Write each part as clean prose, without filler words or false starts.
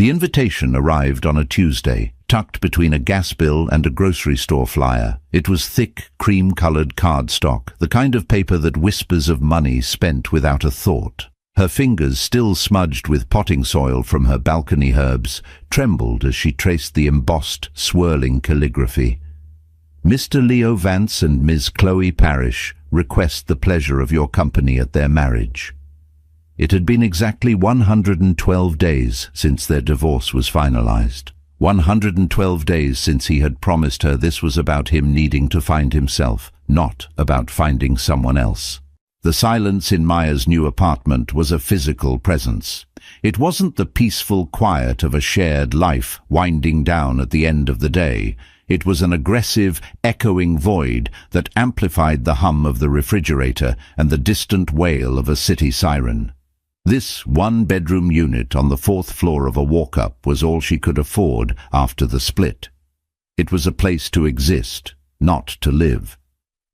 The invitation arrived on a Tuesday, tucked between a gas bill and a grocery store flyer. It was thick, cream-colored cardstock, the kind of paper that whispers of money spent without a thought. Her fingers, still smudged with potting soil from her balcony herbs, trembled as she traced the embossed, swirling calligraphy. Mr. Leo Vance and Ms. Chloe Parrish request the pleasure of your company at their marriage. It had been exactly 112 days since their divorce was finalized. 112 days since he had promised her this was about him needing to find himself, not about finding someone else. The silence in Maya's new apartment was a physical presence. It wasn't the peaceful quiet of a shared life winding down at the end of the day. It was an aggressive, echoing void that amplified the hum of the refrigerator and the distant wail of a city siren. This one-bedroom unit on the 4th floor of a walk-up was all she could afford after the split. It was a place to exist, not to live.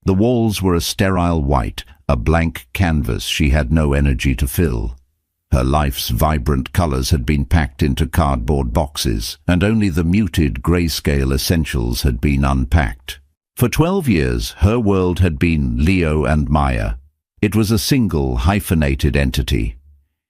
The walls were a sterile white, a blank canvas she had no energy to fill. Her life's vibrant colors had been packed into cardboard boxes, and only the muted grayscale essentials had been unpacked. For 12 years, her world had been Leo and Maya. It was a single, hyphenated entity.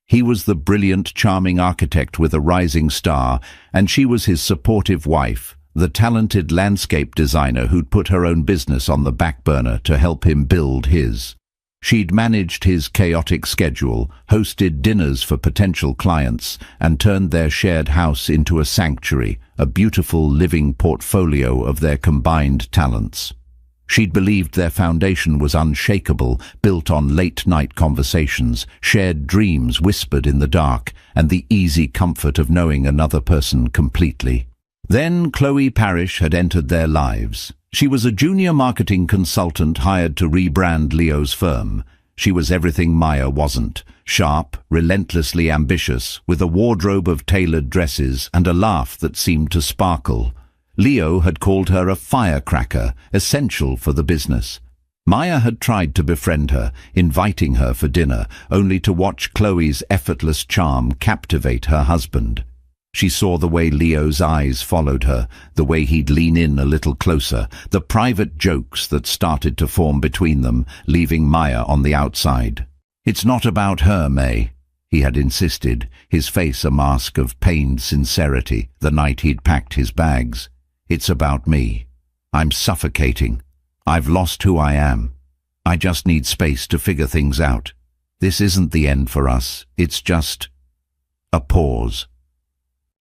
He was the brilliant, charming architect with a rising star, and she was his supportive wife, the talented landscape designer who'd put her own business on the back burner to help him build his. She'd managed his chaotic schedule, hosted dinners for potential clients, and turned their shared house into a sanctuary, a beautiful living portfolio of their combined talents. She'd believed their foundation was unshakable, built on late-night conversations, shared dreams whispered in the dark, and the easy comfort of knowing another person completely. Then Chloe Parrish had entered their lives. She was a junior marketing consultant hired to rebrand Leo's firm. She was everything Maya wasn't: sharp, relentlessly ambitious, with a wardrobe of tailored dresses and a laugh that seemed to sparkle. Leo had called her a firecracker, essential for the business. Maya had tried to befriend her, inviting her for dinner, only to watch Chloe's effortless charm captivate her husband. She saw the way Leo's eyes followed her, the way he'd lean in a little closer, the private jokes that started to form between them, leaving Maya on the outside. "It's not about her, May," he had insisted, his face a mask of pained sincerity, the night he'd packed his bags. "It's about me. I'm suffocating. I've lost who I am. I just need space to figure things out. This isn't the end for us. It's just a pause."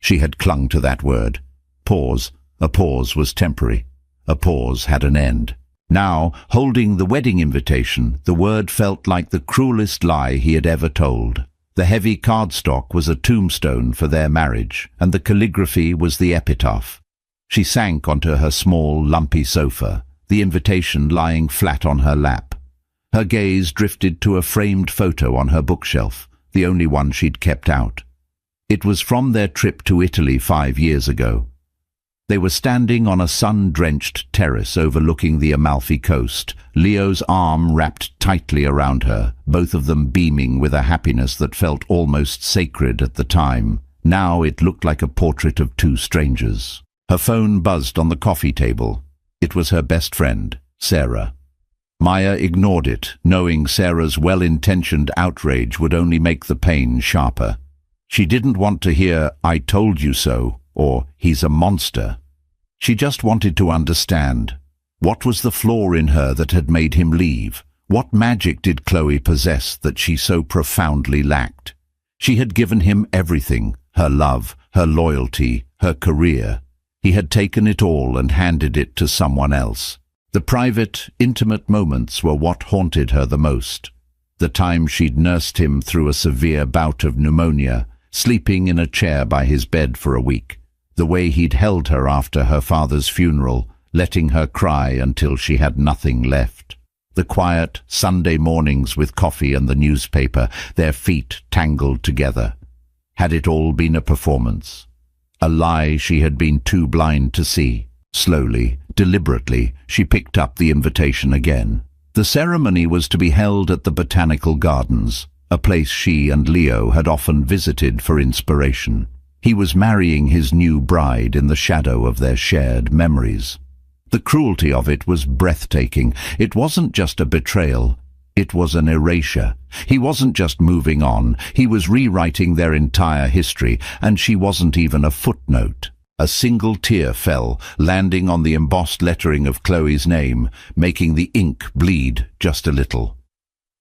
She had clung to that word. Pause. A pause was temporary. A pause had an end. Now, holding the wedding invitation, the word felt like the cruelest lie he had ever told. The heavy cardstock was a tombstone for their marriage, and the calligraphy was the epitaph. She sank onto her small, lumpy sofa, the invitation lying flat on her lap. Her gaze drifted to a framed photo on her bookshelf, the only one she'd kept out. It was from their trip to Italy 5 years ago. They were standing on a sun-drenched terrace overlooking the Amalfi coast, Leo's arm wrapped tightly around her, both of them beaming with a happiness that felt almost sacred at the time. Now it looked like a portrait of two strangers. Her phone buzzed on the coffee table. It was her best friend, Sarah. Maya ignored it, knowing Sarah's well-intentioned outrage would only make the pain sharper. She didn't want to hear, "I told you so," or "he's a monster." She just wanted to understand. What was the flaw in her that had made him leave? What magic did Chloe possess that she so profoundly lacked? She had given him everything: her love, her loyalty, her career. He had taken it all and handed it to someone else. The private, intimate moments were what haunted her the most. The time she'd nursed him through a severe bout of pneumonia, sleeping in a chair by his bed for a week. The way he'd held her after her father's funeral, letting her cry until she had nothing left. The quiet Sunday mornings with coffee and the newspaper, their feet tangled together. Had it all been a performance? A lie she had been too blind to see. Slowly, deliberately, she picked up the invitation again. The ceremony was to be held at the Botanical Gardens, a place she and Leo had often visited for inspiration. He was marrying his new bride in the shadow of their shared memories. The cruelty of it was breathtaking. It wasn't just a betrayal. It was an erasure. He wasn't just moving on. He was rewriting their entire history, and she wasn't even a footnote. A single tear fell, landing on the embossed lettering of Chloe's name, making the ink bleed just a little.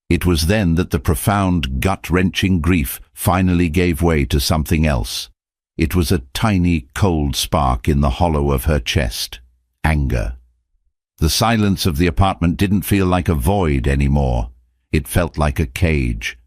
It was then that the profound, gut-wrenching grief finally gave way to something else. It was a tiny, cold spark in the hollow of her chest. Anger. The silence of the apartment didn't feel like a void anymore. It felt like a cage.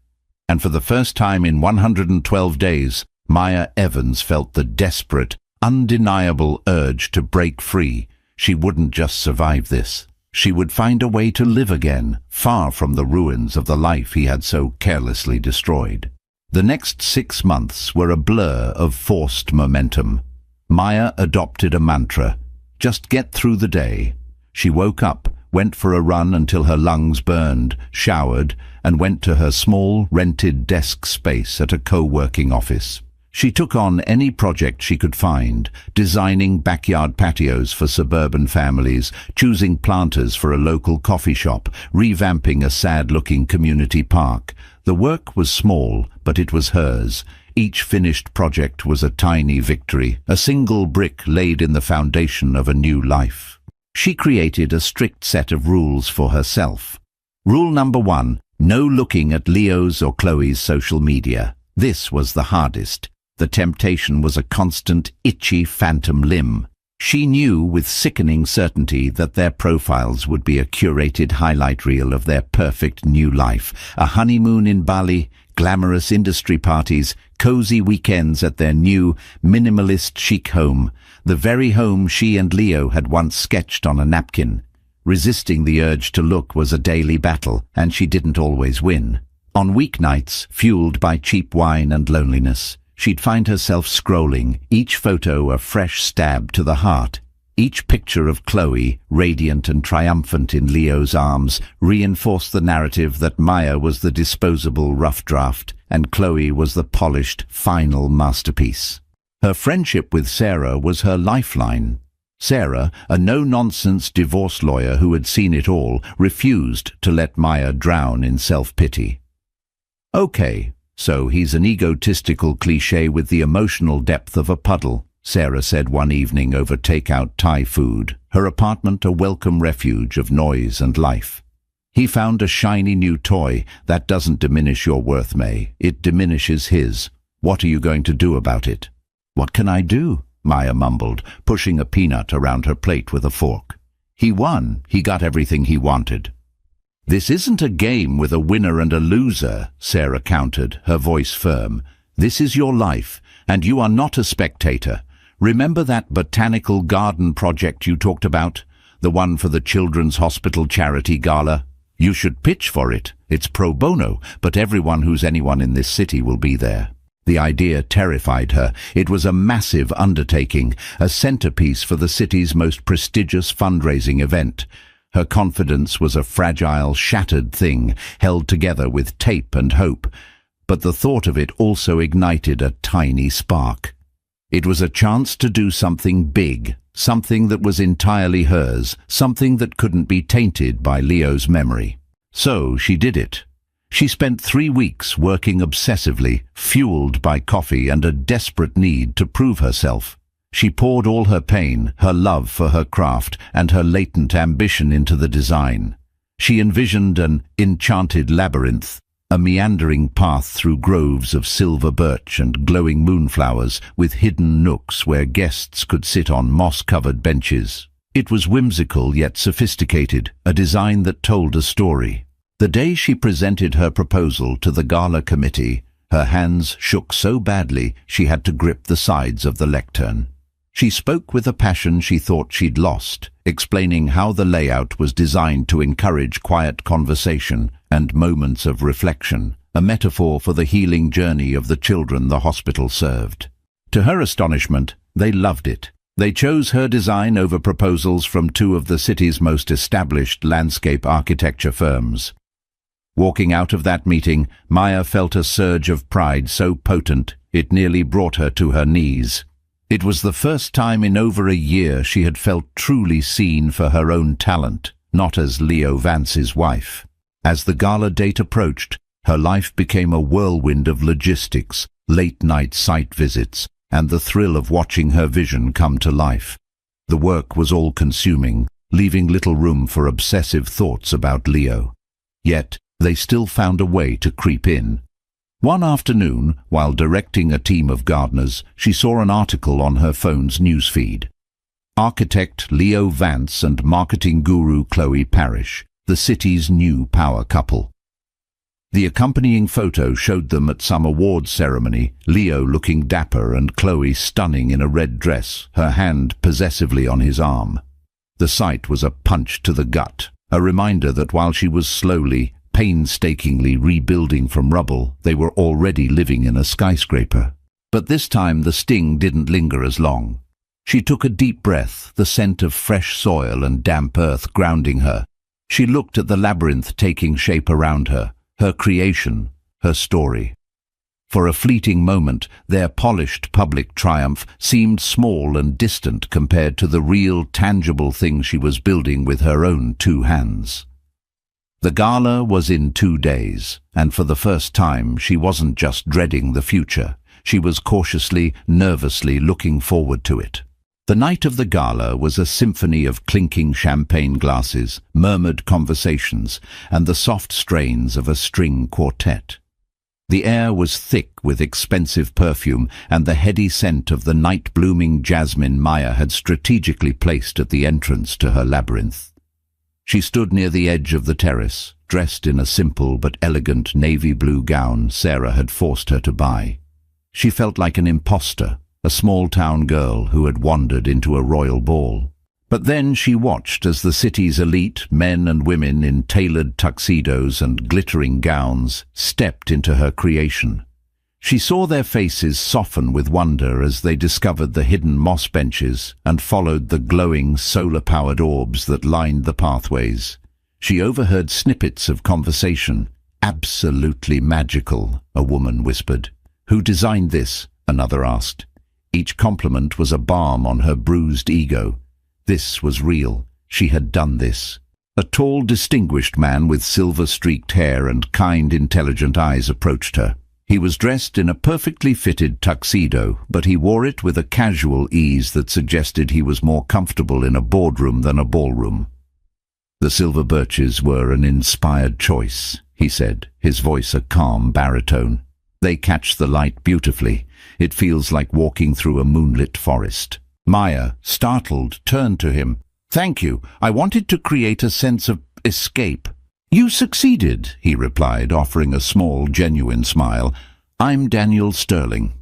And for the first time in 112 days, Maya Evans felt the desperate, undeniable urge to break free. She wouldn't just survive this. She would find a way to live again, far from the ruins of the life he had so carelessly destroyed. The next 6 months were a blur of forced momentum. Maya adopted a mantra: just get through the day. She woke up, went for a run until her lungs burned, showered, and went to her small, rented desk space at a co-working office. She took on any project she could find, designing backyard patios for suburban families, choosing planters for a local coffee shop, revamping a sad-looking community park. The work was small, but it was hers. Each finished project was a tiny victory, a single brick laid in the foundation of a new life. She created a strict set of rules for herself. Rule number 1, no looking at Leo's or Chloe's social media. This was the hardest. The temptation was a constant, itchy phantom limb. She knew with sickening certainty that their profiles would be a curated highlight reel of their perfect new life. A honeymoon in Bali, glamorous industry parties, cozy weekends at their new, minimalist chic home. The very home she and Leo had once sketched on a napkin. Resisting the urge to look was a daily battle, and she didn't always win. On weeknights, fueled by cheap wine and loneliness, she'd find herself scrolling, each photo a fresh stab to the heart. Each picture of Chloe, radiant and triumphant in Leo's arms, reinforced the narrative that Maya was the disposable rough draft and Chloe was the polished, final masterpiece. Her friendship with Sarah was her lifeline. Sarah, a no-nonsense divorce lawyer who had seen it all, refused to let Maya drown in self-pity. "Okay, so he's an egotistical cliché with the emotional depth of a puddle," Sarah said one evening over takeout Thai food, her apartment a welcome refuge of noise and life. "He found a shiny new toy. That doesn't diminish your worth, May. It diminishes his. What are you going to do about it?" "What can I do?" Maya mumbled, pushing a peanut around her plate with a fork. "He won. He got everything he wanted." "This isn't a game with a winner and a loser," Sarah countered, her voice firm. "This is your life, and you are not a spectator. Remember that botanical garden project you talked about? The one for the Children's Hospital Charity Gala? You should pitch for it. It's pro bono, but everyone who's anyone in this city will be there." The idea terrified her. It was a massive undertaking, a centerpiece for the city's most prestigious fundraising event. Her confidence was a fragile, shattered thing, held together with tape and hope. But the thought of it also ignited a tiny spark. It was a chance to do something big, something that was entirely hers, something that couldn't be tainted by Leo's memory. So she did it. She spent 3 weeks working obsessively, fueled by coffee and a desperate need to prove herself. She poured all her pain, her love for her craft, and her latent ambition into the design. She envisioned an enchanted labyrinth, a meandering path through groves of silver birch and glowing moonflowers, with hidden nooks where guests could sit on moss-covered benches. It was whimsical yet sophisticated, a design that told a story. The day she presented her proposal to the gala committee, her hands shook so badly she had to grip the sides of the lectern. She spoke with a passion she thought she'd lost, explaining how the layout was designed to encourage quiet conversation and moments of reflection, a metaphor for the healing journey of the children the hospital served. To her astonishment, they loved it. They chose her design over proposals from 2 of the city's most established landscape architecture firms. Walking out of that meeting, Maya felt a surge of pride so potent it nearly brought her to her knees. It was the first time in over a year she had felt truly seen for her own talent, not as Leo Vance's wife. As the gala date approached, her life became a whirlwind of logistics, late-night site visits, and the thrill of watching her vision come to life. The work was all-consuming, leaving little room for obsessive thoughts about Leo. Yet, they still found a way to creep in. One afternoon, while directing a team of gardeners, she saw an article on her phone's newsfeed. Architect Leo Vance and marketing guru Chloe Parrish, the city's new power couple. The accompanying photo showed them at some awards ceremony, Leo looking dapper and Chloe stunning in a red dress, her hand possessively on his arm. The sight was a punch to the gut, a reminder that while she was slowly, painstakingly rebuilding from rubble, they were already living in a skyscraper. But this time the sting didn't linger as long. She took a deep breath, the scent of fresh soil and damp earth grounding her. She looked at the labyrinth taking shape around her, her creation, her story. For a fleeting moment, their polished public triumph seemed small and distant compared to the real, tangible thing she was building with her own 2 hands. The gala was in 2 days, and for the first time she wasn't just dreading the future. She was cautiously, nervously looking forward to it. The night of the gala was a symphony of clinking champagne glasses, murmured conversations, and the soft strains of a string quartet. The air was thick with expensive perfume and the heady scent of the night-blooming jasmine Maya had strategically placed at the entrance to her labyrinth. She stood near the edge of the terrace, dressed in a simple but elegant navy blue gown Sarah had forced her to buy. She felt like an imposter, a small-town girl who had wandered into a royal ball. But then she watched as the city's elite, men and women in tailored tuxedos and glittering gowns, stepped into her creation. She saw their faces soften with wonder as they discovered the hidden moss benches and followed the glowing solar-powered orbs that lined the pathways. She overheard snippets of conversation. "Absolutely magical," a woman whispered. "Who designed this?" another asked. Each compliment was a balm on her bruised ego. This was real. She had done this. A tall, distinguished man with silver-streaked hair and kind, intelligent eyes approached her. He was dressed in a perfectly fitted tuxedo, but he wore it with a casual ease that suggested he was more comfortable in a boardroom than a ballroom. "The silver birches were an inspired choice," he said, his voice a calm baritone. "They catch the light beautifully. It feels like walking through a moonlit forest." Maya, startled, turned to him. "Thank you. I wanted to create a sense of escape." "You succeeded," he replied, offering a small, genuine smile. "I'm Daniel Sterling."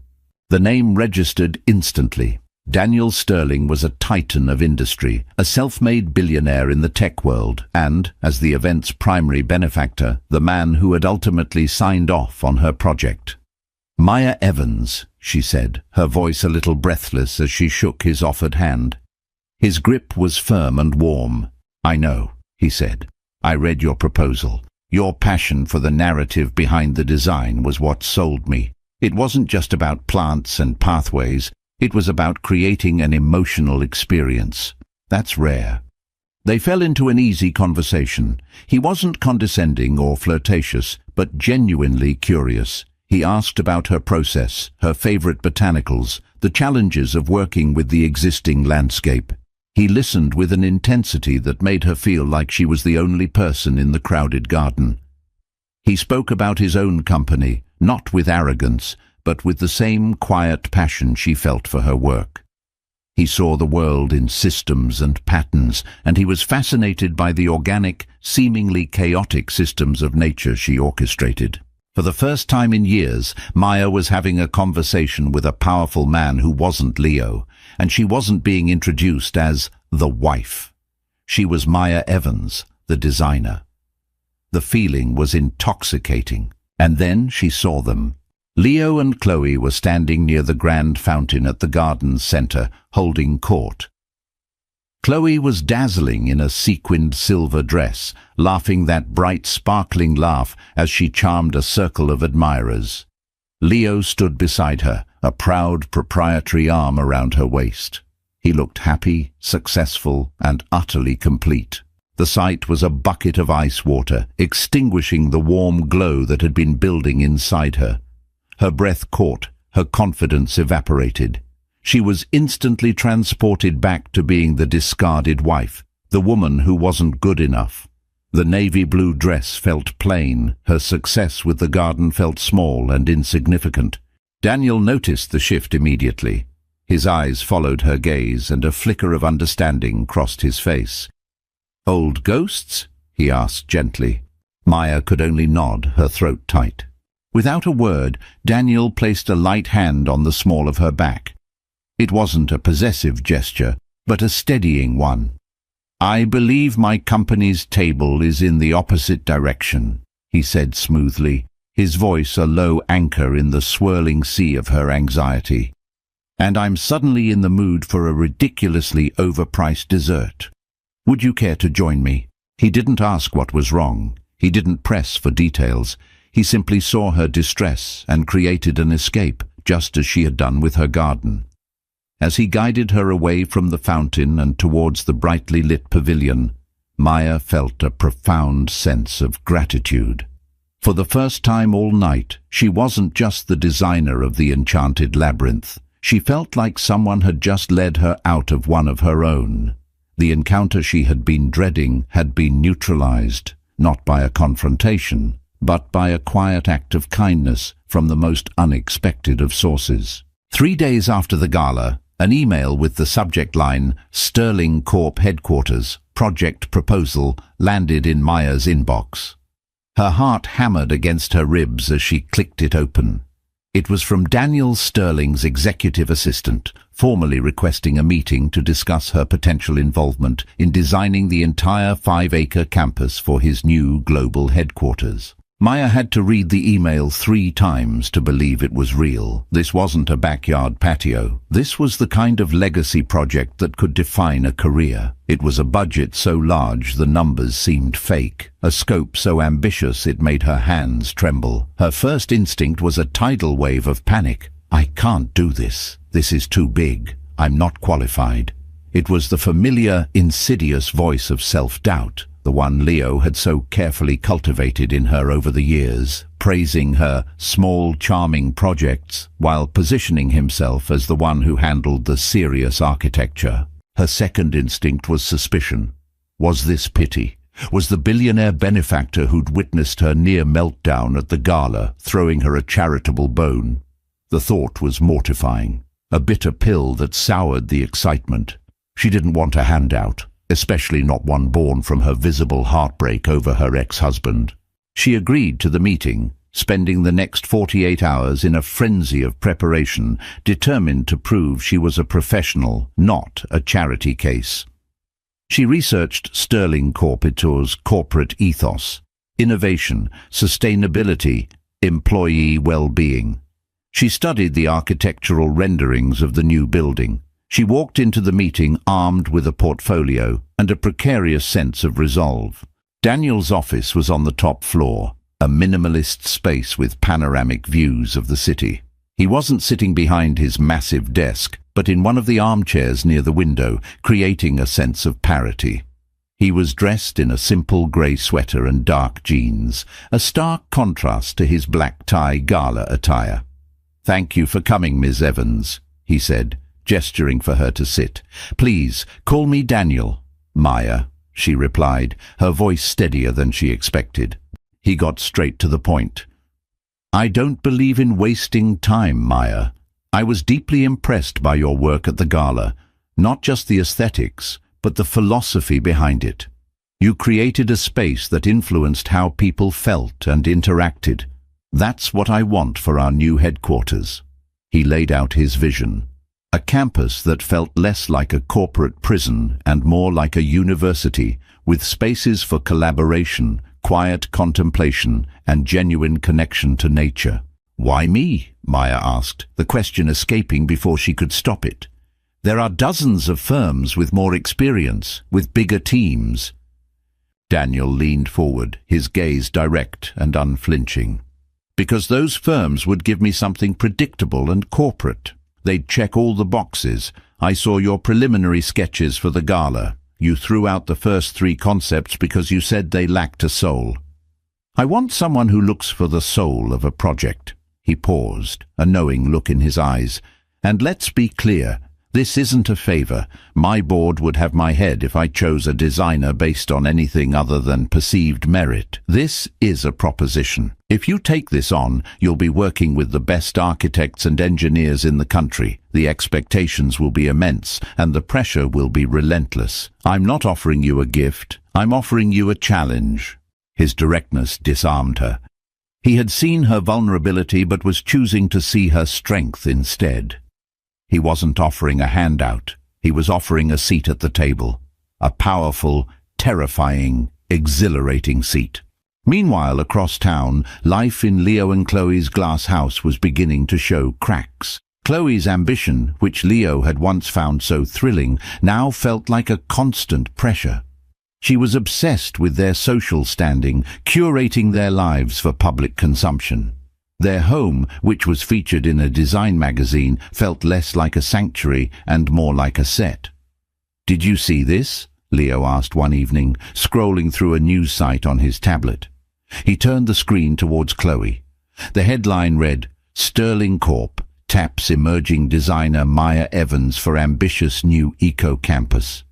The name registered instantly. Daniel Sterling was a titan of industry, a self-made billionaire in the tech world, and, as the event's primary benefactor, the man who had ultimately signed off on her project. "Maya Evans," she said, her voice a little breathless as she shook his offered hand. His grip was firm and warm. "I know," he said. "I read your proposal. Your passion for the narrative behind the design was what sold me. It wasn't just about plants and pathways. It was about creating an emotional experience. That's rare." They fell into an easy conversation. He wasn't condescending or flirtatious, but genuinely curious. He asked about her process, her favorite botanicals, the challenges of working with the existing landscape. He listened with an intensity that made her feel like she was the only person in the crowded garden. He spoke about his own company, not with arrogance, but with the same quiet passion she felt for her work. He saw the world in systems and patterns, and he was fascinated by the organic, seemingly chaotic systems of nature she orchestrated. For the first time in years, Maya was having a conversation with a powerful man who wasn't Leo, and she wasn't being introduced as the wife. She was Maya Evans, the designer. The feeling was intoxicating. And then she saw them. Leo and Chloe were standing near the grand fountain at the garden's center, holding court. Chloe was dazzling in a sequined silver dress, laughing that bright, sparkling laugh as she charmed a circle of admirers. Leo stood beside her, a proud proprietary arm around her waist. He looked happy, successful, and utterly complete. The sight was a bucket of ice water, extinguishing the warm glow that had been building inside her. Her breath caught, her confidence evaporated. She was instantly transported back to being the discarded wife, the woman who wasn't good enough. The navy blue dress felt plain, her success with the garden felt small and insignificant. Daniel noticed the shift immediately. His eyes followed her gaze, and a flicker of understanding crossed his face. "Old ghosts?" he asked gently. Maya could only nod, her throat tight. Without a word, Daniel placed a light hand on the small of her back. It wasn't a possessive gesture, but a steadying one. "I believe my company's table is in the opposite direction," he said smoothly, his voice a low anchor in the swirling sea of her anxiety. "And I'm suddenly in the mood for a ridiculously overpriced dessert. Would you care to join me?" He didn't ask what was wrong. He didn't press for details. He simply saw her distress and created an escape, just as she had done with her garden. As he guided her away from the fountain and towards the brightly lit pavilion, Maya felt a profound sense of gratitude. For the first time all night, she wasn't just the designer of the enchanted labyrinth. She felt like someone had just led her out of one of her own. The encounter she had been dreading had been neutralized, not by a confrontation, but by a quiet act of kindness from the most unexpected of sources. 3 days after the gala, an email with the subject line, "Sterling Corp Headquarters, Project Proposal," landed in Maya's inbox. Her heart hammered against her ribs as she clicked it open. It was from Daniel Sterling's executive assistant, formally requesting a meeting to discuss her potential involvement in designing the entire 5-acre campus for his new global headquarters. Maya had to read the email 3 times to believe it was real. This wasn't a backyard patio. This was the kind of legacy project that could define a career. It was a budget so large the numbers seemed fake, a scope so ambitious it made her hands tremble. Her first instinct was a tidal wave of panic. "I can't do this. This is too big. I'm not qualified." It was the familiar, insidious voice of self-doubt, the one Leo had so carefully cultivated in her over the years, praising her small, charming projects while positioning himself as the one who handled the serious architecture. Her second instinct was suspicion. Was this pity? Was the billionaire benefactor who'd witnessed her near meltdown at the gala throwing her a charitable bone? The thought was mortifying, a bitter pill that soured the excitement. She didn't want a handout, especially not one born from her visible heartbreak over her ex-husband. She agreed to the meeting, spending the next 48 hours in a frenzy of preparation, determined to prove she was a professional, not a charity case. She researched Sterling Corp's corporate ethos: innovation, sustainability, employee well-being. She studied the architectural renderings of the new building. She walked into the meeting armed with a portfolio and a precarious sense of resolve. Daniel's office was on the top floor, a minimalist space with panoramic views of the city. He wasn't sitting behind his massive desk, but in one of the armchairs near the window, creating a sense of parity. He was dressed in a simple grey sweater and dark jeans, a stark contrast to his black tie gala attire. "Thank you for coming, Ms. Evans," he said, gesturing for her to sit. "Please, call me Daniel." "Maya," she replied, her voice steadier than she expected. He got straight to the point. "I don't believe in wasting time, Maya. I was deeply impressed by your work at the gala, not just the aesthetics, but the philosophy behind it. You created a space that influenced how people felt and interacted. That's what I want for our new headquarters." He laid out his vision. A campus that felt less like a corporate prison and more like a university, with spaces for collaboration, quiet contemplation, and genuine connection to nature. "Why me?" Maya asked, the question escaping before she could stop it. There are dozens of firms with more experience, with bigger teams. Daniel leaned forward, his gaze direct and unflinching. Because those firms would give me something predictable and corporate. They'd check all the boxes. I saw your preliminary sketches for the gala. You threw out the first 3 concepts because you said they lacked a soul. I want someone who looks for the soul of a project. He paused, a knowing look in his eyes. And let's be clear, this isn't a favor. My board would have my head if I chose a designer based on anything other than perceived merit. This is a proposition. If you take this on, you'll be working with the best architects and engineers in the country. The expectations will be immense, and the pressure will be relentless. I'm not offering you a gift. I'm offering you a challenge. His directness disarmed her. He had seen her vulnerability but was choosing to see her strength instead. He wasn't offering a handout. He was offering a seat at the table. A powerful, terrifying, exhilarating seat. Meanwhile, across town, life in Leo and Chloe's glass house was beginning to show cracks. Chloe's ambition, which Leo had once found so thrilling, now felt like a constant pressure. She was obsessed with their social standing, curating their lives for public consumption. Their home, which was featured in a design magazine, felt less like a sanctuary and more like a set. "Did you see this?" Leo asked one evening, scrolling through a news site on his tablet. He turned the screen towards Chloe. The headline read, "Sterling Corp taps emerging designer Maya Evans for ambitious new eco-campus."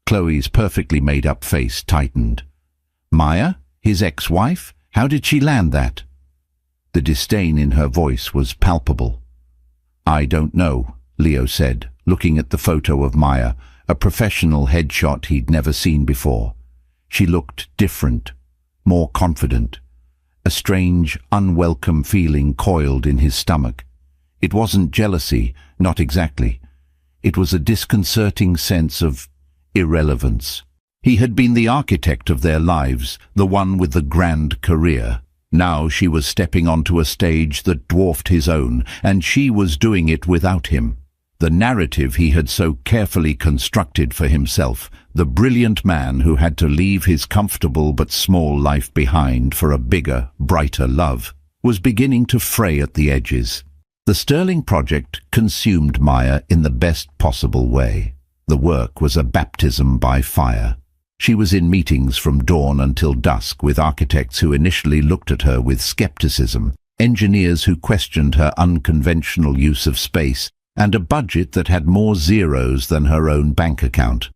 Chloe's perfectly made-up face tightened. Maya? His ex-wife? How did she land that? The disdain in her voice was palpable. "I don't know," Leo said, looking at the photo of Maya, a professional headshot he'd never seen before. She looked different, more confident. A strange, unwelcome feeling coiled in his stomach. It wasn't jealousy, not exactly. It was a disconcerting sense of irrelevance. He had been the architect of their lives, the one with the grand career. Now she was stepping onto a stage that dwarfed his own, and she was doing it without him. The narrative he had so carefully constructed for himself, the brilliant man who had to leave his comfortable but small life behind for a bigger, brighter love, was beginning to fray at the edges. The Sterling project consumed Maya in the best possible way. The work was a baptism by fire. She was in meetings from dawn until dusk with architects who initially looked at her with skepticism, engineers who questioned her unconventional use of space, and a budget that had more zeros than her own bank account.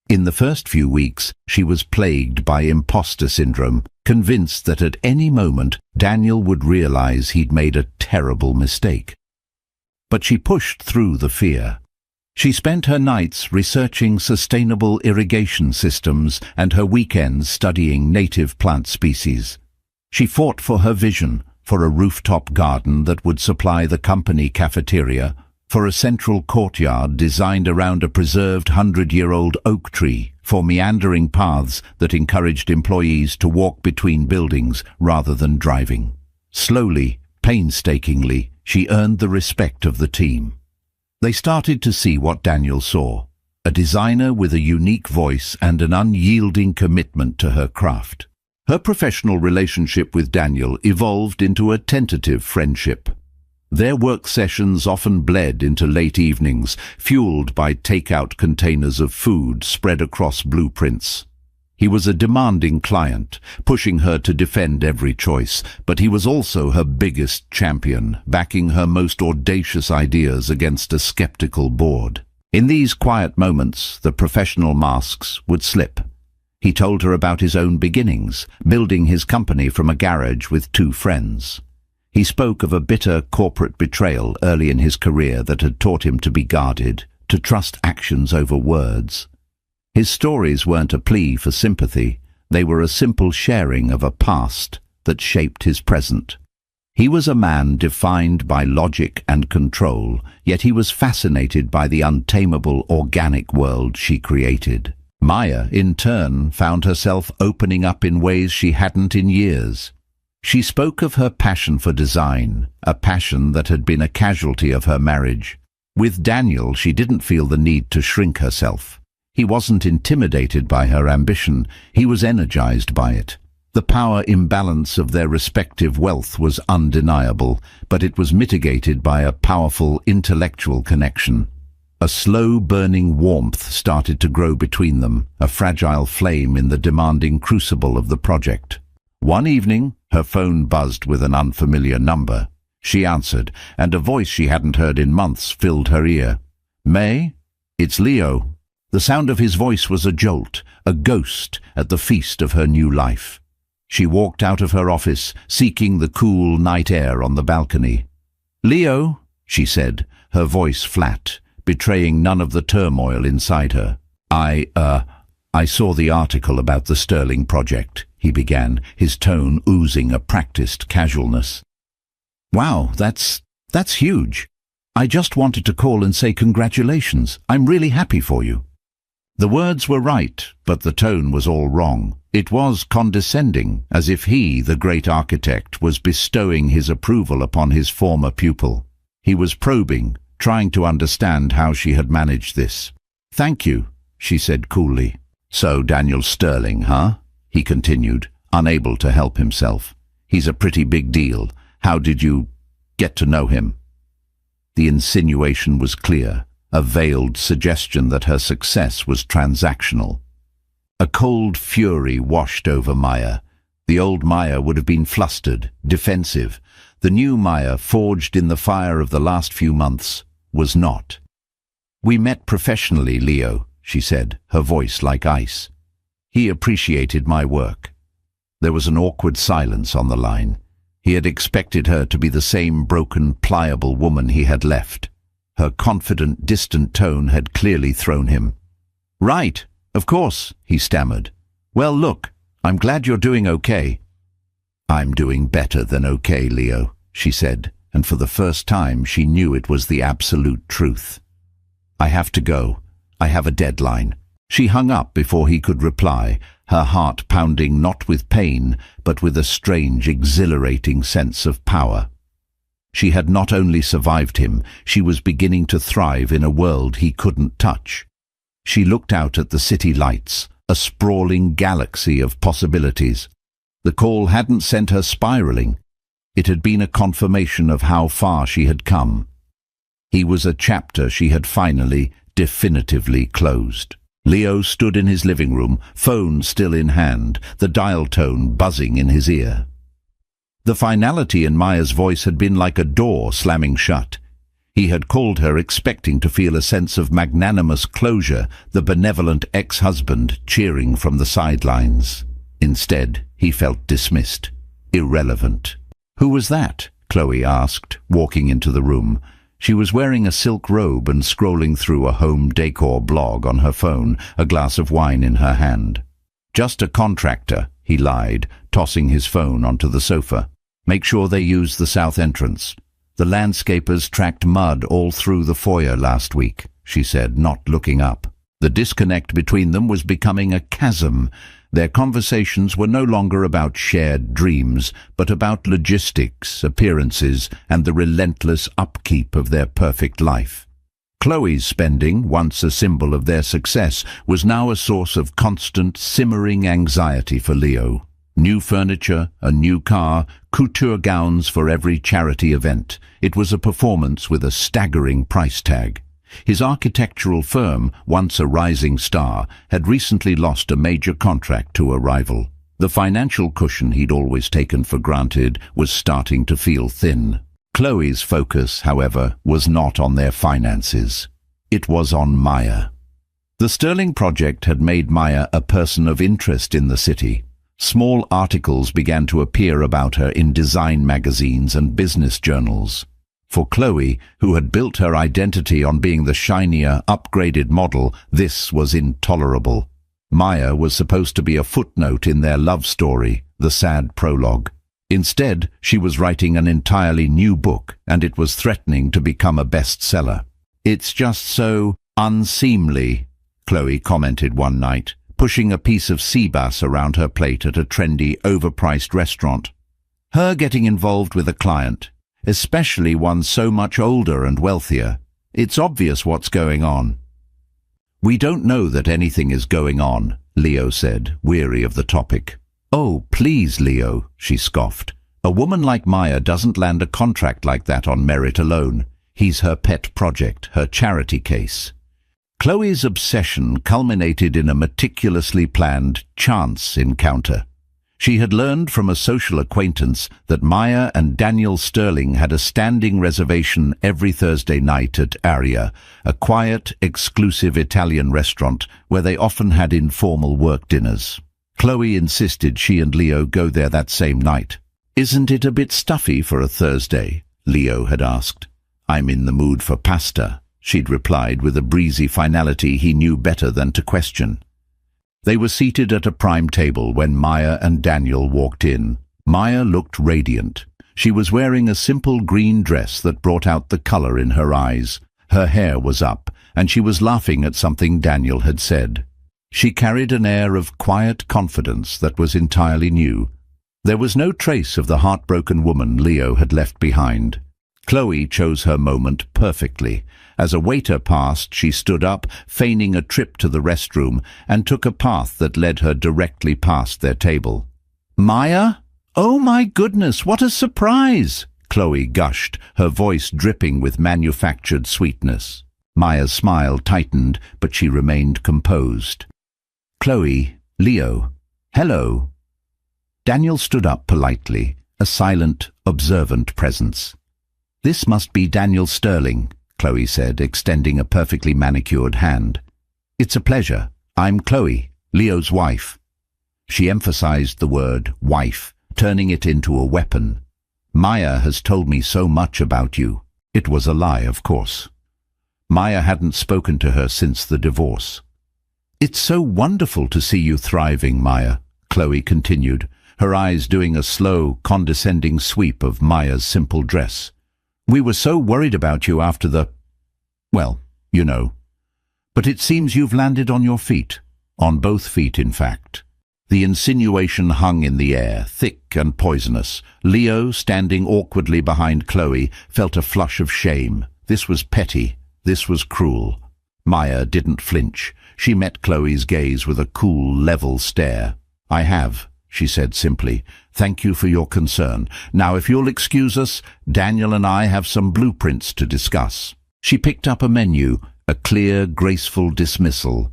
In the first few weeks, she was plagued by imposter syndrome, convinced that at any moment Daniel would realize he'd made a terrible mistake. But she pushed through the fear. She spent her nights researching sustainable irrigation systems and her weekends studying native plant species. She fought for her vision, for a rooftop garden that would supply the company cafeteria, for a central courtyard designed around a preserved 100-year-old oak tree, for meandering paths that encouraged employees to walk between buildings rather than driving. Slowly, painstakingly, she earned the respect of the team. They started to see what Daniel saw, a designer with a unique voice and an unyielding commitment to her craft. Her professional relationship with Daniel evolved into a tentative friendship. Their work sessions often bled into late evenings, fueled by takeout containers of food spread across blueprints. He was a demanding client, pushing her to defend every choice, but he was also her biggest champion, backing her most audacious ideas against a skeptical board. In these quiet moments, the professional masks would slip. He told her about his own beginnings, building his company from a garage with 2 friends. He spoke of a bitter corporate betrayal early in his career that had taught him to be guarded, to trust actions over words. His stories weren't a plea for sympathy, they were a simple sharing of a past that shaped his present. He was a man defined by logic and control, yet he was fascinated by the untamable organic world she created. Maya, in turn, found herself opening up in ways she hadn't in years. She spoke of her passion for design, a passion that had been a casualty of her marriage. With Daniel, she didn't feel the need to shrink herself. He wasn't intimidated by her ambition, he was energized by it. The power imbalance of their respective wealth was undeniable, but it was mitigated by a powerful intellectual connection. A slow-burning warmth started to grow between them, a fragile flame in the demanding crucible of the project. One evening, her phone buzzed with an unfamiliar number. She answered, and a voice she hadn't heard in months filled her ear. "May? It's Leo." The sound of his voice was a jolt, a ghost at the feast of her new life. She walked out of her office, seeking the cool night air on the balcony. "Leo," she said, her voice flat, betraying none of the turmoil inside her. I saw the article about the Sterling project," he began, his tone oozing a practiced casualness. "Wow, that's huge. I just wanted to call and say congratulations. I'm really happy for you." The words were right, but the tone was all wrong. It was condescending, as if he, the great architect, was bestowing his approval upon his former pupil. He was probing, trying to understand how she had managed this. "Thank you," she said coolly. "So Daniel Sterling, huh?" he continued, unable to help himself. "He's a pretty big deal. How did you get to know him?" The insinuation was clear, a veiled suggestion that her success was transactional. A cold fury washed over Maya. The old Maya would have been flustered, defensive. The new Maya, forged in the fire of the last few months, was not. "We met professionally, Leo," she said, her voice like ice. "He appreciated my work." There was an awkward silence on the line. He had expected her to be the same broken, pliable woman he had left. Her confident, distant tone had clearly thrown him. "Right, of course," he stammered. "Well, look, I'm glad you're doing okay." "I'm doing better than okay, Leo," she said, and for the first time she knew it was the absolute truth. "I have to go. I have a deadline." She hung up before he could reply, her heart pounding not with pain, but with a strange, exhilarating sense of power. She had not only survived him, she was beginning to thrive in a world he couldn't touch. She looked out at the city lights, a sprawling galaxy of possibilities. The call hadn't sent her spiraling. It had been a confirmation of how far she had come. He was a chapter she had finally, definitively closed. Leo stood in his living room, phone still in hand, the dial tone buzzing in his ear. The finality in Maya's voice had been like a door slamming shut. He had called her expecting to feel a sense of magnanimous closure, the benevolent ex-husband cheering from the sidelines. Instead, he felt dismissed, irrelevant. "Who was that?" Chloe asked, walking into the room. She was wearing a silk robe and scrolling through a home decor blog on her phone, a glass of wine in her hand. "Just a contractor," he lied, tossing his phone onto the sofa. "Make sure they use the south entrance. The landscapers tracked mud all through the foyer last week," she said, not looking up. The disconnect between them was becoming a chasm. Their conversations were no longer about shared dreams, but about logistics, appearances, and the relentless upkeep of their perfect life. Chloe's spending, once a symbol of their success, was now a source of constant, simmering anxiety for Leo. New furniture, a new car, couture gowns for every charity event. It was a performance with a staggering price tag. His architectural firm, once a rising star, had recently lost a major contract to a rival. The financial cushion he'd always taken for granted was starting to feel thin. Chloe's focus, however, was not on their finances. It was on Maya. The Sterling project had made Maya a person of interest in the city. Small articles began to appear about her in design magazines and business journals. For Chloe, who had built her identity on being the shinier, upgraded model, this was intolerable. Maya was supposed to be a footnote in their love story, the sad prologue. Instead, she was writing an entirely new book, and it was threatening to become a bestseller. "It's just so unseemly," Chloe commented one night, pushing a piece of sea bass around her plate at a trendy, overpriced restaurant. Her getting involved with a client, especially one so much older and wealthier, It's obvious what's going on." "We don't know that anything is going on," Leo said, weary of the topic. "Oh, please, Leo," she scoffed. "A woman like Maya doesn't land a contract like that on merit alone. He's her pet project, her charity case." Chloe's obsession culminated in a meticulously planned chance encounter. She had learned from a social acquaintance that Maya and Daniel Sterling had a standing reservation every Thursday night at Aria, a quiet, exclusive Italian restaurant where they often had informal work dinners. Chloe insisted she and Leo go there that same night. "Isn't it a bit stuffy for a Thursday?" Leo had asked. "I'm in the mood for pasta," she'd replied with a breezy finality he knew better than to question. They were seated at a prime table when Maya and Daniel walked in. Maya looked radiant. She was wearing a simple green dress that brought out the color in her eyes. Her hair was up, and she was laughing at something Daniel had said. She carried an air of quiet confidence that was entirely new. There was no trace of the heartbroken woman Leo had left behind. Chloe chose her moment perfectly. As a waiter passed, she stood up, feigning a trip to the restroom, and took a path that led her directly past their table. "Maya? Oh my goodness, what a surprise!" Chloe gushed, her voice dripping with manufactured sweetness. Maya's smile tightened, but she remained composed. "Chloe, Leo, hello." Daniel stood up politely, a silent, observant presence. "This must be Daniel Sterling," Chloe said, extending a perfectly manicured hand. "It's a pleasure. I'm Chloe, Leo's wife." She emphasized the word wife, turning it into a weapon. "Maya has told me so much about you." It was a lie, of course. Maya hadn't spoken to her since the divorce. "It's so wonderful to see you thriving, Maya," Chloe continued, her eyes doing a slow, condescending sweep of Maya's simple dress. "We were so worried about you after well, you know. But it seems you've landed on your feet. On both feet, in fact." The insinuation hung in the air, thick and poisonous. Leo, standing awkwardly behind Chloe, felt a flush of shame. This was petty. This was cruel. Maya didn't flinch. She met Chloe's gaze with a cool, level stare. "I have," she said simply. "Thank you for your concern. Now, if you'll excuse us, Daniel and I have some blueprints to discuss." She picked up a menu, a clear, graceful dismissal.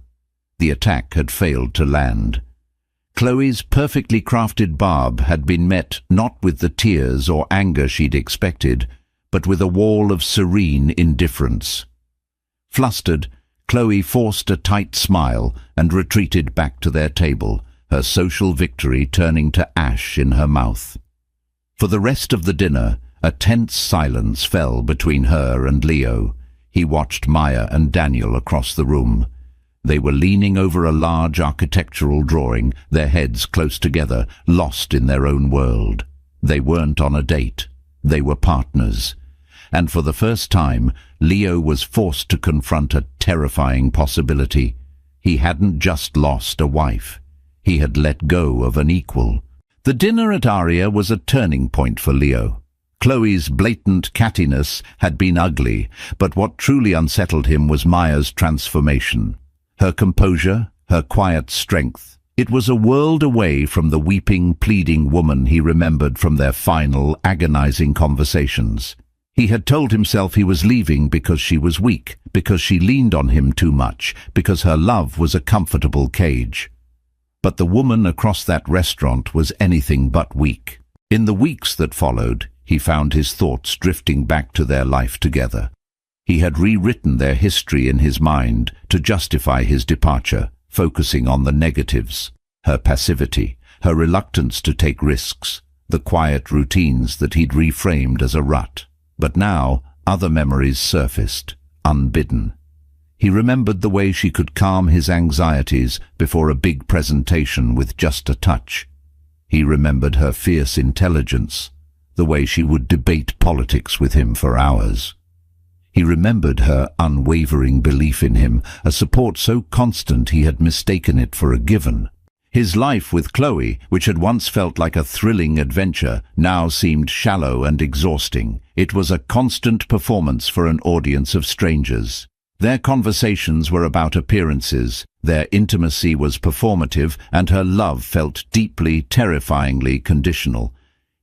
The attack had failed to land. Chloe's perfectly crafted barb had been met not with the tears or anger she'd expected, but with a wall of serene indifference. Flustered, Chloe forced a tight smile and retreated back to their table, her social victory turning to ash in her mouth. For the rest of the dinner, a tense silence fell between her and Leo. He watched Maya and Daniel across the room. They were leaning over a large architectural drawing, their heads close together, lost in their own world. They weren't on a date. They were partners. And for the first time, Leo was forced to confront a terrifying possibility. He hadn't just lost a wife. He had let go of an equal. The dinner at Aria was a turning point for Leo. Chloe's blatant cattiness had been ugly, but what truly unsettled him was Maya's transformation. Her composure, her quiet strength. It was a world away from the weeping, pleading woman he remembered from their final, agonizing conversations. He had told himself he was leaving because she was weak, because she leaned on him too much, because her love was a comfortable cage. But the woman across that restaurant was anything but weak. In the weeks that followed, he found his thoughts drifting back to their life together. He had rewritten their history in his mind to justify his departure, focusing on the negatives, her passivity, her reluctance to take risks, the quiet routines that he'd reframed as a rut. But now, other memories surfaced, unbidden. He remembered the way she could calm his anxieties before a big presentation with just a touch. He remembered her fierce intelligence, the way she would debate politics with him for hours. He remembered her unwavering belief in him, a support so constant he had mistaken it for a given. His life with Chloe, which had once felt like a thrilling adventure, now seemed shallow and exhausting. It was a constant performance for an audience of strangers. Their conversations were about appearances, their intimacy was performative, and her love felt deeply, terrifyingly conditional.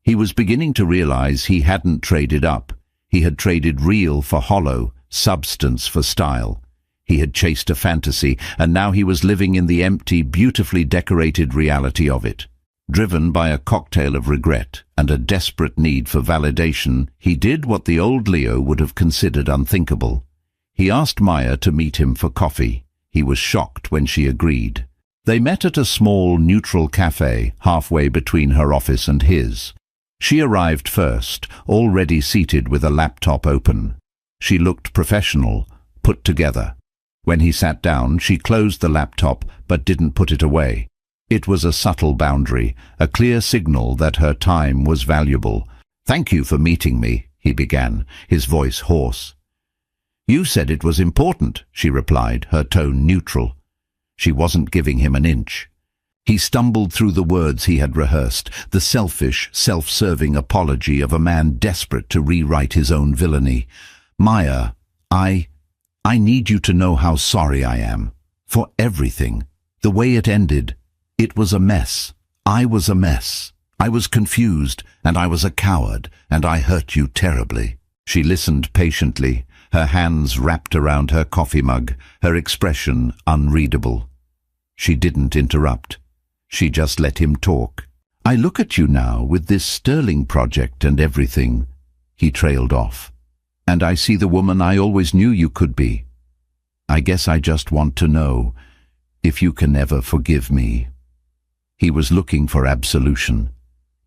He was beginning to realize he hadn't traded up. He had traded real for hollow, substance for style. He had chased a fantasy, and now he was living in the empty, beautifully decorated reality of it. Driven by a cocktail of regret and a desperate need for validation, he did what the old Leo would have considered unthinkable. He asked Maya to meet him for coffee. He was shocked when she agreed. They met at a small, neutral cafe halfway between her office and his. She arrived first, already seated with a laptop open. She looked professional, put together. When he sat down, she closed the laptop but didn't put it away. It was a subtle boundary, a clear signal that her time was valuable. "Thank you for meeting me," he began, his voice hoarse. "You said it was important," she replied, her tone neutral. She wasn't giving him an inch. He stumbled through the words he had rehearsed, the selfish, self-serving apology of a man desperate to rewrite his own villainy. "Maya, I need you to know how sorry I am. For everything. The way it ended. It was a mess. I was a mess. I was confused, and I was a coward, and I hurt you terribly." She listened patiently, her hands wrapped around her coffee mug, her expression unreadable. She didn't interrupt. She just let him talk. "I look at you now with this sterling project and everything," he trailed off. "And I see the woman I always knew you could be. I guess I just want to know if you can ever forgive me." He was looking for absolution.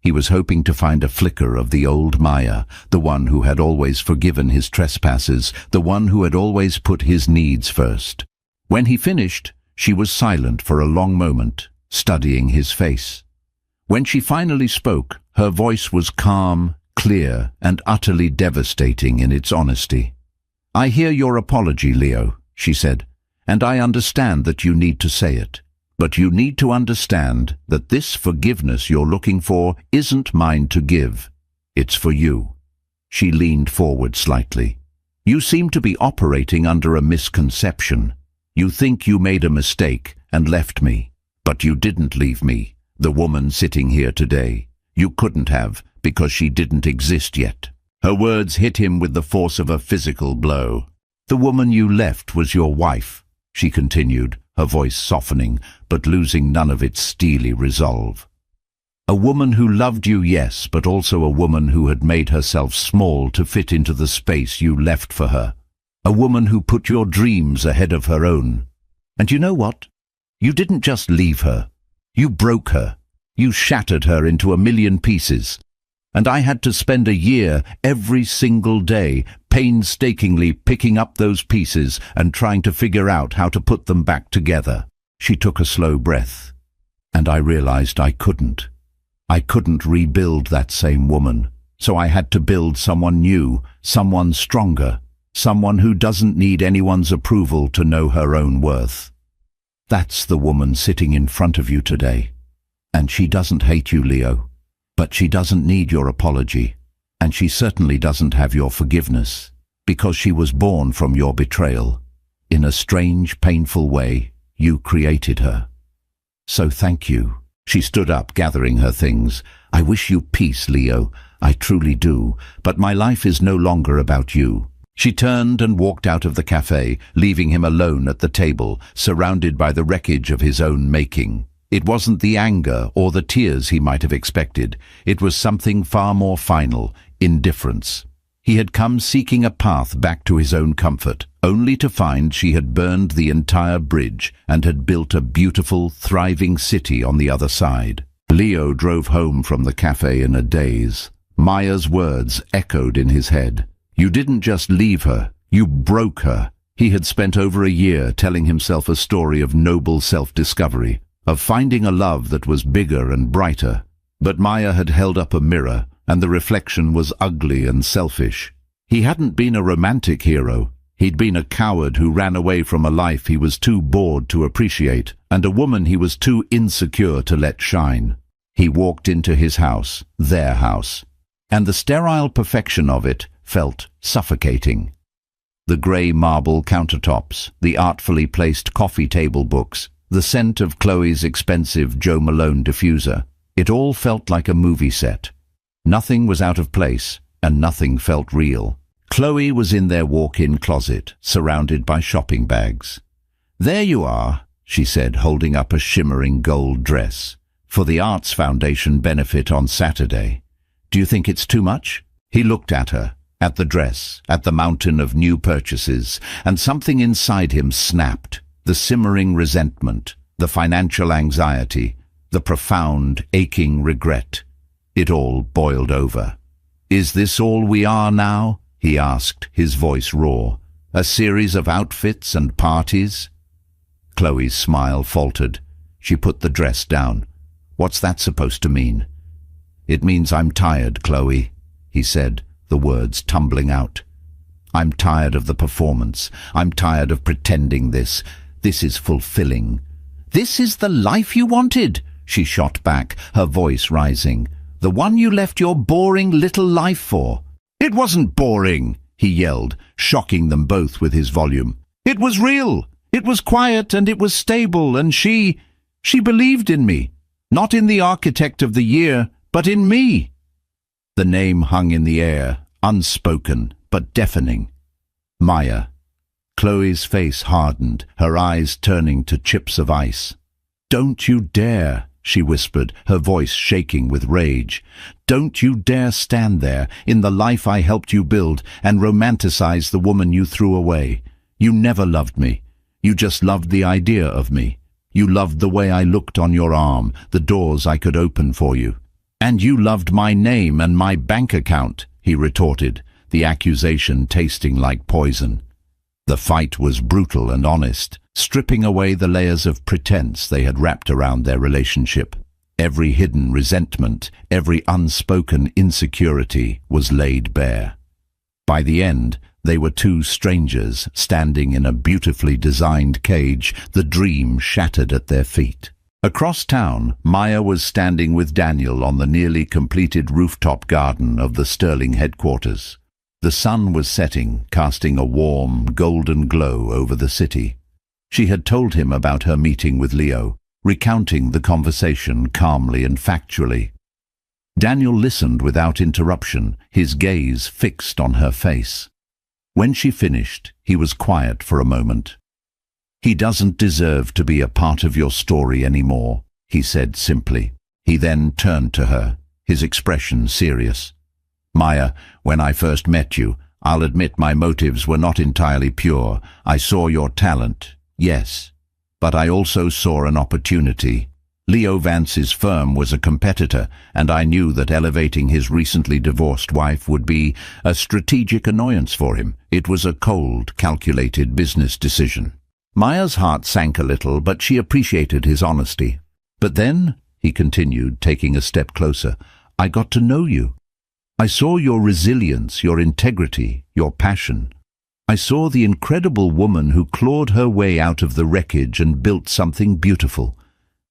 He was hoping to find a flicker of the old Maya, the one who had always forgiven his trespasses, the one who had always put his needs first. When he finished, she was silent for a long moment, studying his face. When she finally spoke, her voice was calm, clear, and utterly devastating in its honesty. "I hear your apology, Leo," she said, "and I understand that you need to say it. But you need to understand that this forgiveness you're looking for isn't mine to give. It's for you." She leaned forward slightly. "You seem to be operating under a misconception. You think you made a mistake and left me. But you didn't leave me, the woman sitting here today. You couldn't have, because she didn't exist yet." Her words hit him with the force of a physical blow. "The woman you left was your wife," she continued, her voice softening, but losing none of its steely resolve. "A woman who loved you, yes, but also a woman who had made herself small to fit into the space you left for her. A woman who put your dreams ahead of her own. And you know what? You didn't just leave her. You broke her. You shattered her into a million pieces. And I had to spend a year every single day painstakingly picking up those pieces and trying to figure out how to put them back together." She took a slow breath. "And I realized I couldn't. I couldn't rebuild that same woman. So I had to build someone new, someone stronger, someone who doesn't need anyone's approval to know her own worth. That's the woman sitting in front of you today. And she doesn't hate you, Leo. But she doesn't need your apology, and she certainly doesn't have your forgiveness, because she was born from your betrayal. In a strange, painful way, you created her. So thank you." She stood up, gathering her things. "I wish you peace, Leo. I truly do. But my life is no longer about you." She turned and walked out of the cafe, leaving him alone at the table, surrounded by the wreckage of his own making. It wasn't the anger or the tears he might have expected. It was something far more final, indifference. He had come seeking a path back to his own comfort, only to find she had burned the entire bridge and had built a beautiful, thriving city on the other side. Leo drove home from the cafe in a daze. Maya's words echoed in his head. "You didn't just leave her, you broke her." He had spent over a year telling himself a story of noble self-discovery, of finding a love that was bigger and brighter. But Maya had held up a mirror, and the reflection was ugly and selfish. He hadn't been a romantic hero. He'd been a coward who ran away from a life he was too bored to appreciate, and a woman he was too insecure to let shine. He walked into his house, their house, and the sterile perfection of it felt suffocating. The grey marble countertops, the artfully placed coffee table books, the scent of Chloe's expensive Jo Malone diffuser. It all felt like a movie set. Nothing was out of place, and nothing felt real. Chloe was in their walk-in closet, surrounded by shopping bags. "There you are," she said, holding up a shimmering gold dress. "For the Arts Foundation benefit on Saturday. Do you think it's too much?" He looked at her, at the dress, at the mountain of new purchases, and something inside him snapped. The simmering resentment, the financial anxiety, the profound, aching regret. It all boiled over. "Is this all we are now?" he asked, his voice raw. "A series of outfits and parties?" Chloe's smile faltered. She put the dress down. "What's that supposed to mean?" "It means I'm tired, Chloe," he said, the words tumbling out. "I'm tired of the performance. I'm tired of pretending this. This is fulfilling." "This is the life you wanted?" she shot back, her voice rising. "The one you left your boring little life for?" "It wasn't boring," he yelled, shocking them both with his volume. "It was real. It was quiet and it was stable, and she believed in me. Not in the architect of the year, but in me." The name hung in the air, unspoken but deafening. Maya. Chloe's face hardened, her eyes turning to chips of ice. "Don't you dare," she whispered, her voice shaking with rage. "Don't you dare stand there, in the life I helped you build, and romanticize the woman you threw away. You never loved me. You just loved the idea of me. You loved the way I looked on your arm, the doors I could open for you. And you loved my name and my bank account," he retorted, the accusation tasting like poison. The fight was brutal and honest, stripping away the layers of pretense they had wrapped around their relationship. Every hidden resentment, every unspoken insecurity was laid bare. By the end, they were two strangers standing in a beautifully designed cage, the dream shattered at their feet. Across town, Maya was standing with Daniel on the nearly completed rooftop garden of the Sterling headquarters. The sun was setting, casting a warm, golden glow over the city. She had told him about her meeting with Leo, recounting the conversation calmly and factually. Daniel listened without interruption, his gaze fixed on her face. When she finished, he was quiet for a moment. "He doesn't deserve to be a part of your story anymore," he said simply. He then turned to her, his expression serious. "Maya, when I first met you, I'll admit my motives were not entirely pure. I saw your talent, yes, but I also saw an opportunity. Leo Vance's firm was a competitor, and I knew that elevating his recently divorced wife would be a strategic annoyance for him. It was a cold, calculated business decision." Maya's heart sank a little, but she appreciated his honesty. "But then," he continued, taking a step closer, "I got to know you. I saw your resilience, your integrity, your passion. I saw the incredible woman who clawed her way out of the wreckage and built something beautiful.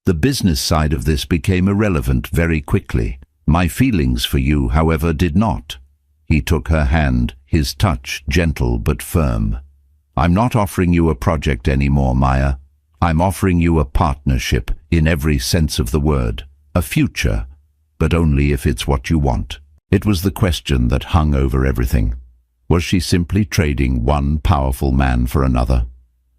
The business side of this became irrelevant very quickly. My feelings for you, however, did not." He took her hand, his touch gentle but firm. "I'm not offering you a project anymore, Maya. I'm offering you a partnership in every sense of the word. A future, but only if it's what you want." It was the question that hung over everything. Was she simply trading one powerful man for another?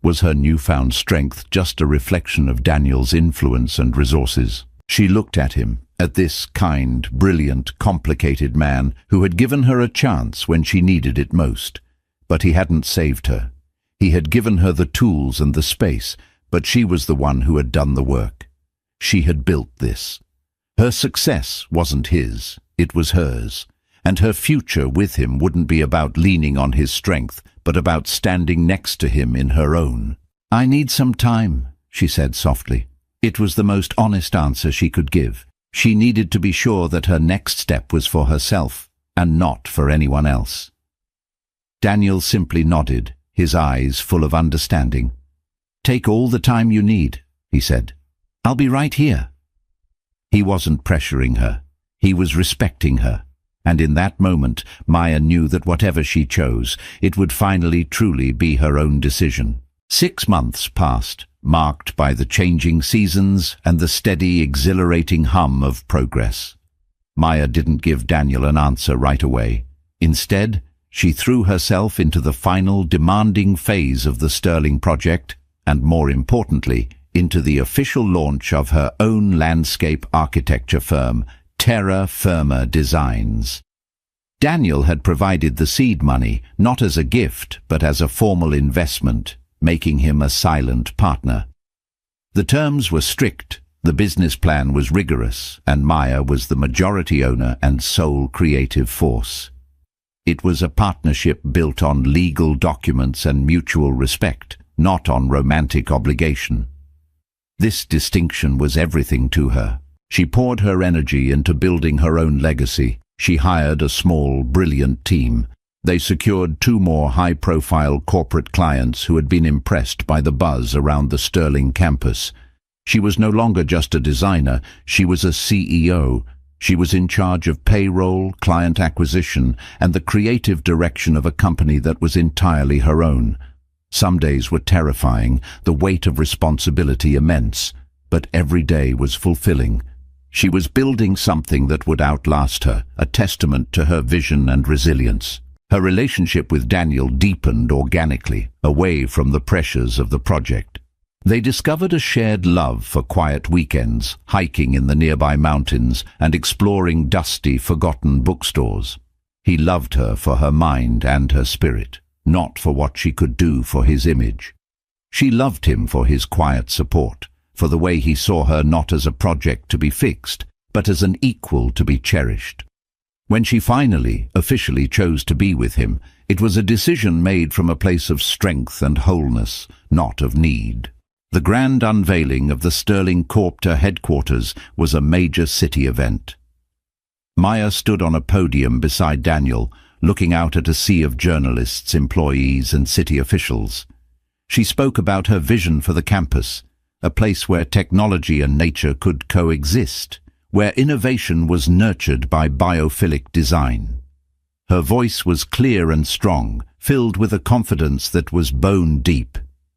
Was her newfound strength just a reflection of Daniel's influence and resources? She looked at him, at this kind, brilliant, complicated man who had given her a chance when she needed it most. But he hadn't saved her. He had given her the tools and the space, but she was the one who had done the work. She had built this. Her success wasn't his, it was hers. And her future with him wouldn't be about leaning on his strength, but about standing next to him in her own. "I need some time," she said softly. It was the most honest answer she could give. She needed to be sure that her next step was for herself, and not for anyone else. Daniel simply nodded, his eyes full of understanding. "Take all the time you need," he said. "I'll be right here." He wasn't pressuring her. He was respecting her. And in that moment, Maya knew that whatever she chose, it would finally truly be her own decision. 6 months passed, marked by the changing seasons and the steady, exhilarating hum of progress. Maya didn't give Daniel an answer right away. Instead, she threw herself into the final demanding phase of the Sterling project, and more importantly, into the official launch of her own landscape architecture firm, Terra Firma Designs. Daniel had provided the seed money, not as a gift, but as a formal investment, making him a silent partner. The terms were strict, the business plan was rigorous, and Maya was the majority owner and sole creative force. It was a partnership built on legal documents and mutual respect, not on romantic obligation. This distinction was everything to her. She poured her energy into building her own legacy. She hired a small, brilliant team. They secured 2 more high-profile corporate clients who had been impressed by the buzz around the Sterling campus. She was no longer just a designer, she was a CEO. She was in charge of payroll, client acquisition, and the creative direction of a company that was entirely her own. Some days were terrifying, the weight of responsibility immense, but every day was fulfilling. She was building something that would outlast her, a testament to her vision and resilience. Her relationship with Daniel deepened organically, away from the pressures of the project. They discovered a shared love for quiet weekends, hiking in the nearby mountains, and exploring dusty, forgotten bookstores. He loved her for her mind and her spirit, not for what she could do for his image. She loved him for his quiet support, for the way he saw her not as a project to be fixed, but as an equal to be cherished. When she finally, officially chose to be with him, it was a decision made from a place of strength and wholeness, not of need. The grand unveiling of the Sterling Corpter headquarters was a major city event. Maya stood on a podium beside Daniel, looking out at a sea of journalists, employees, and city officials. She spoke about her vision for the campus, a place where technology and nature could coexist, where innovation was nurtured by biophilic design. Her voice was clear and strong, filled with a confidence that was bone deep.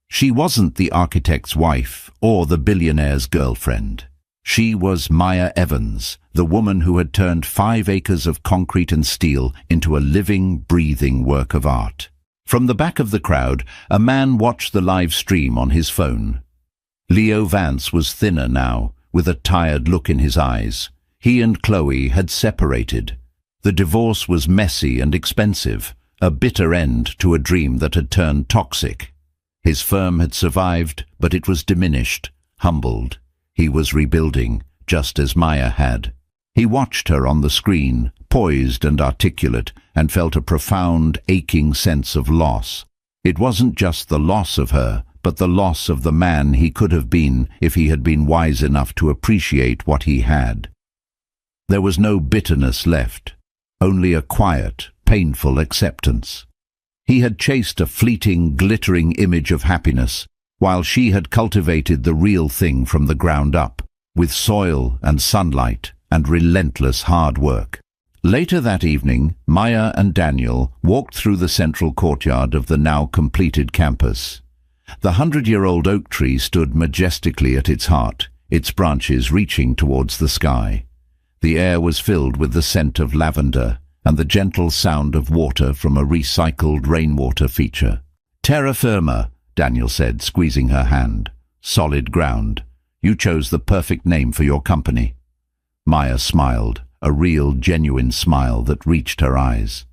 She wasn't the architect's wife or the billionaire's girlfriend. She was Maya Evans, the woman who had turned 5 acres of concrete and steel into a living, breathing work of art. From the back of the crowd, a man watched the live stream on his phone. Leo Vance was thinner now, with a tired look in his eyes. He and Chloe had separated. The divorce was messy and expensive, a bitter end to a dream that had turned toxic. His firm had survived, but it was diminished, humbled. He was rebuilding, just as Maya had. He watched her on the screen, poised and articulate, and felt a profound, aching sense of loss. It wasn't just the loss of her, but the loss of the man he could have been if he had been wise enough to appreciate what he had. There was no bitterness left, only a quiet, painful acceptance. He had chased a fleeting, glittering image of happiness, while she had cultivated the real thing from the ground up, with soil and sunlight and relentless hard work. Later that evening, Maya and Daniel walked through the central courtyard of the now completed campus. The 100-year-old oak tree stood majestically at its heart, its branches reaching towards the sky. The air was filled with the scent of lavender and the gentle sound of water from a recycled rainwater feature. "Terra Firma," Daniel said, squeezing her hand. "Solid ground. You chose the perfect name for your company." Maya smiled, a real, genuine smile that reached her eyes.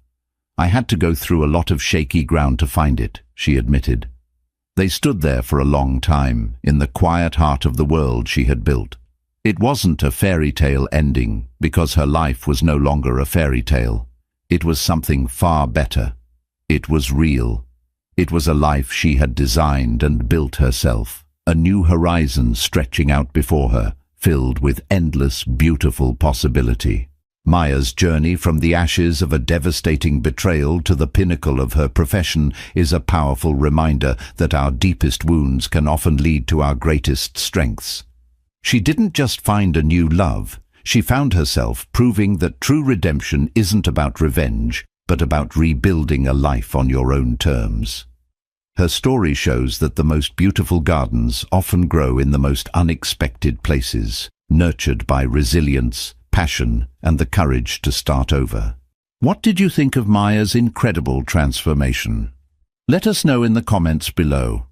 "I had to go through a lot of shaky ground to find it," she admitted. They stood there for a long time, in the quiet heart of the world she had built. It wasn't a fairy tale ending, because her life was no longer a fairy tale. It was something far better. It was real. It was a life she had designed and built herself, a new horizon stretching out before her, filled with endless, beautiful possibility. Maya's journey from the ashes of a devastating betrayal to the pinnacle of her profession is a powerful reminder that our deepest wounds can often lead to our greatest strengths. She didn't just find a new love, she found herself proving that true redemption isn't about revenge, but about rebuilding a life on your own terms. Her story shows that the most beautiful gardens often grow in the most unexpected places, nurtured by resilience, passion, and the courage to start over. What did you think of Maya's incredible transformation? Let us know in the comments below.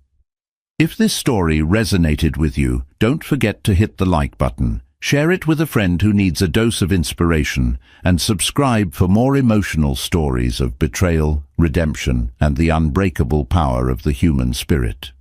If this story resonated with you, don't forget to hit the like button, share it with a friend who needs a dose of inspiration, and subscribe for more emotional stories of betrayal, redemption, and the unbreakable power of the human spirit.